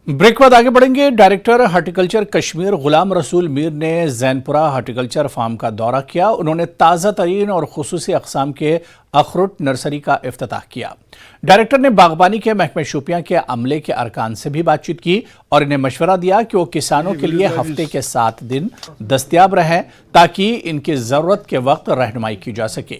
Break के बाद आगे बढ़ेंगे। डायरेक्टर हार्टिकल्चर कश्मीर गुलाम रसूल मीर ने जैनपुरा हार्टिकल्चर फार्म का दौरा किया। उन्होंने ताज़ा तरीन और खुसूसी अक़साम के अखरुट नर्सरी का इफ्तिताह किया। डायरेक्टर ने बागबानी के महकमे शोपियां के अमले के अरकान से भी बातचीत की और इन्हें मशवरा दिया कि वो किसानों के लिए हफ्ते के 7 दिन दस्तयाब रहें ताकि इनकी ज़रूरत के वक्त रहनुमाई की जा सके।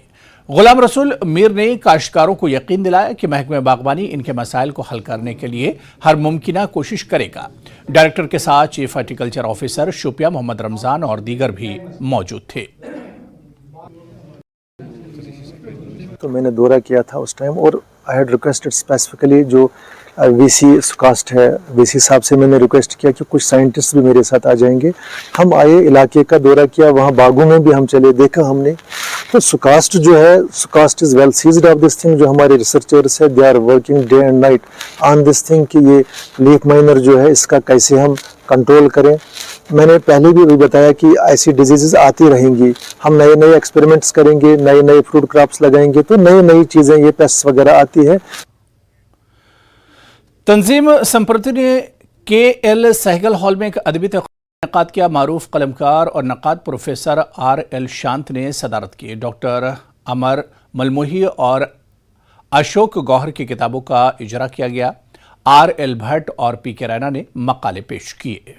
गुलाम रसूल मीर ने काश्तकारों को यकीन दिलाया कि महकमे बागबानी इनके मसाइल को हल करने के लिए हर मुमकिना कोशिश करेगा। डायरेक्टर के साथ chief horticulture officer Shopian Mohammad Ramzan और दीगर भी मौजूद थे। तो मैंने दौरा किया था उस टाइम और आई हैड रिक्वेस्टेड स्पेसिफिकली जो वीसी कास्ट है, वीसी साहब से मैंने रिक्वेस्ट किया कि कुछ साइंटिस्ट भी मेरे साथ आ जाएंगे। हम आए, इलाके का दौरा किया, वहाँ बागों में भी हम चले, देखा हमने। तो सुकास्ट जो है, सुकास्ट is well seized of this thing. जो हमारे रिसर्चर्स है, they are working day and night on this thing कि ये लीफ माइनर जो है इसका कैसे हम कंट्रोल करें। मैंने पहले भी बताया कि ऐसी डिजीज़ आती रहेंगी, हम नए नए एक्सपेरिमेंट्स करेंगे, नए नए फ्रूट क्रॉप्स लगाएंगे तो नई नई चीज़ें, ये पेस्ट वगैरह आती है। तंजीम संप्रति ने KL सहगल हॉल में एक अदबी इनेकाद किया। मारूफ कलमकार और नक़ाद प्रोफेसर RL शांत ने सदारत की। डॉक्टर अमर मलमोही और अशोक गौहर की किताबों का इजरा किया गया। RL भट्ट और PK रैना ने मकाले पेश किए।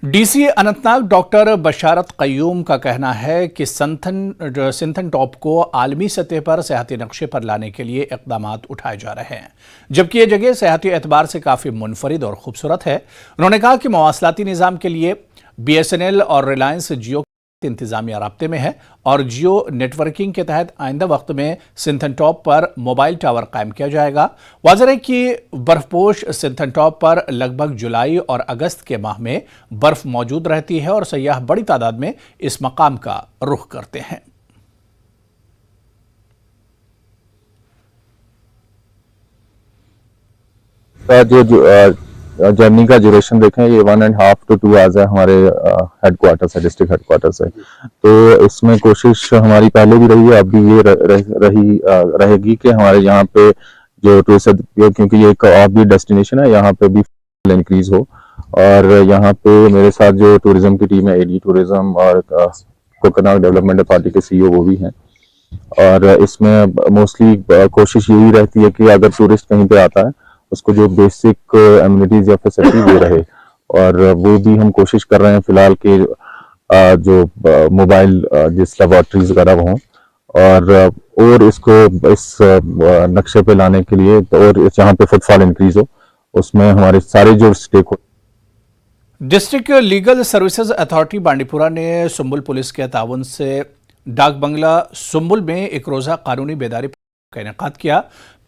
DC अनंतनाग डॉक्टर बशारत क़य्यूम का कहना है कि सिंथन टॉप को आलमी सतह पर सेहती नक्शे पर लाने के लिए इक़दामात उठाए जा रहे हैं, जबकि ये जगह सेहती एतबार से काफ़ी मुनफरिद और खूबसूरत है। उन्होंने कहा कि मवासलाती निज़ाम के लिए BSNL और रिलायंस जियो इंतजामिया राब्ते में है और जियो नेटवर्किंग के तहत आइंदा वक्त में सिंथन टॉप पर मोबाइल टावर कायम किया जाएगा। वाज़ह है कि बर्फपोश सिंथन टॉप पर लगभग जुलाई और अगस्त के माह में बर्फ मौजूद रहती है और सयाह बड़ी तादाद में इस मकाम का रुख करते हैं। जर्नी का ड्यूरेशन देखें, ये 1.5 to 2 आवर्स है। हमारे हेडक्वार्टर से, डिस्ट्रिक्ट हेडक्वार्टर से। तो इसमें कोशिश हमारी पहले भी रही है, अब भी ये रहेगी कि हमारे यहाँ पे जो टूरिस्ट, क्योंकि ये एक और भी डेस्टिनेशन है, यहाँ पे भी इंक्रीज हो। और यहाँ पे मेरे साथ जो टूरिज्म की टीम है, AD टूरिज्म और कोकरनाग डेवलपमेंट अथॉरिटी के CEO वो भी हैं। और इसमें मोस्टली कोशिश यही रहती है कि अगर टूरिस्ट कहीं पे आता है उसको जो बेसिक एमिनिटीज या फैसिलिटी दे रहे, और वो भी हम कोशिश कर रहे हैं फिलहाल के जो मोबाइल जिस लेबोरेटरीज वगैरह हों और इसको इस नक्शे पे लाने के लिए, और जहाँ पे फुटफॉल इंक्रीज हो उसमें हमारे सारे जो स्टेक हो। District legal services authority Bandipora ने सुंबुल पुलिस के ताउन से डाक बंगला सुंबुल में एक रोज़ा कानूनी बेदारी का इनेकाद किया।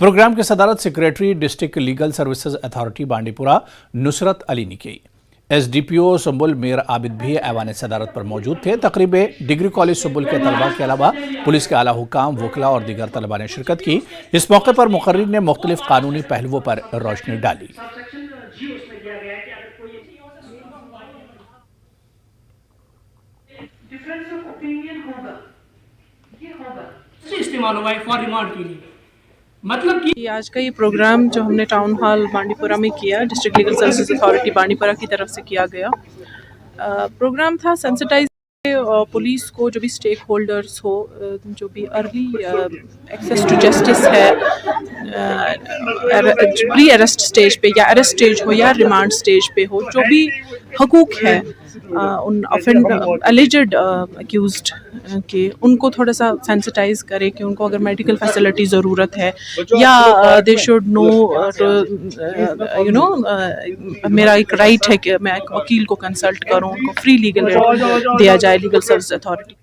प्रोग्राम की सदारत secretary district legal services authority Bandipora Nusrat Ali ने की। SDPO सुंबुल मीर आबिद भी ऐवान सदारत पर मौजूद थे। तकरीब डिग्री कॉलेज सुंबुल के तलबा के अलावा पुलिस के आला हुकाम, वकला और दीगर तलबा ने शिरकत की। इस मौके पर मुकर्रिर ने मुख्तलिफ कानूनी पहलुओं पर रोशनी डाली। इस्तेमाल हुआ है फॉर रिमांड के लिए, मतलब कि आज का ये प्रोग्राम जो हमने टाउन हॉल बांडीपुरा में किया, district legal services authority Bandipora की तरफ से किया गया प्रोग्राम था सेंसिटाइज पुलिस को, जो भी स्टेक होल्डर्स हो, जो भी अर्ली एक्सेस टू जस्टिस है, प्री अरेस्ट स्टेज पे या अरेस्ट स्टेज हो या रिमांड स्टेज पे हो, जो भी हकूक़ है उन एलिजेड अक्यूज्ड के, उनको थोड़ा सा सेंसिटाइज करे कि उनको अगर मेडिकल फैसिलिटी ज़रूरत है या दे शुड नो मेरा एक राइट है कि मैं एक वकील को कंसल्ट करूं, उनको फ्री लीगल दिया जाए लीगल सर्विस अथॉरिटी।